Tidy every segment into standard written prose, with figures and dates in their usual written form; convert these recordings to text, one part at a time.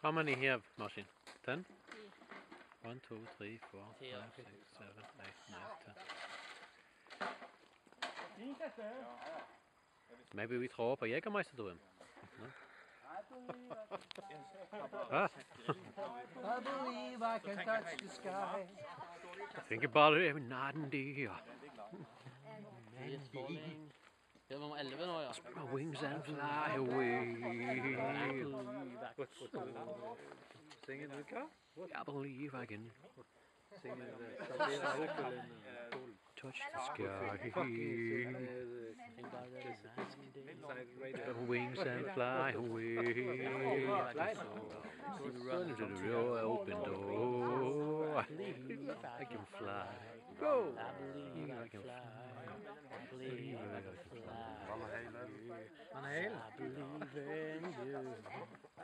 How many have machine? 10? 1, 2, 3, 4, 5, 6, 7, 8, 9, 10. Maybe we throw up a Jägermeister to him. No? I believe I can touch the sky. Think about it every night and day. Det var 11 nå, ja. Spread my wings and fly away. Sing it, Luca? I believe I can Sing it. touch the sky. Spread my wings and fly away. Run to the open door. I can fly. Go! I believe I can fly. I believe I can fly. Han er hel.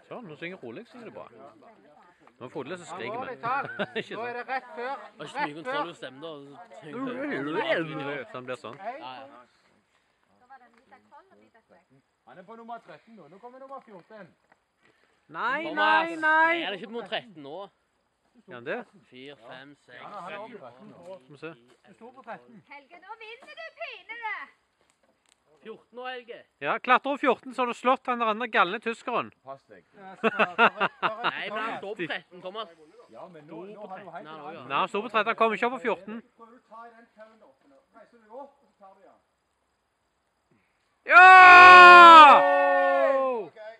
Sånn, nå synger rolig, synger det bra. Nå får det så skriker Nå vi. Ikke er sånn. det rett før. Det var ikke så mye kontroll hos dem da. Sånn blir sånn. Han er på nummer 13 nå. Nå kommer nummer 14. Nei, Thomas, jeg er ikke på 13 nå. Ja, det. 4, 5, 6, Han er over 13 nå. Må vi se. Du står på 13. Helge, nå vinner du pinene! 14 nå, Helge. Ja, klatre over 14, så har du slått den der andre galne tyskeren. Pass deg. Nei, men han står på 13, Thomas. Ja, men nå har du helt rett. Nei, han står på 13, han kommer ikke opp på 14. Prøv å ta i den tønnen oppe nå. Reiser du opp, og så tar du den. Ja! Okay.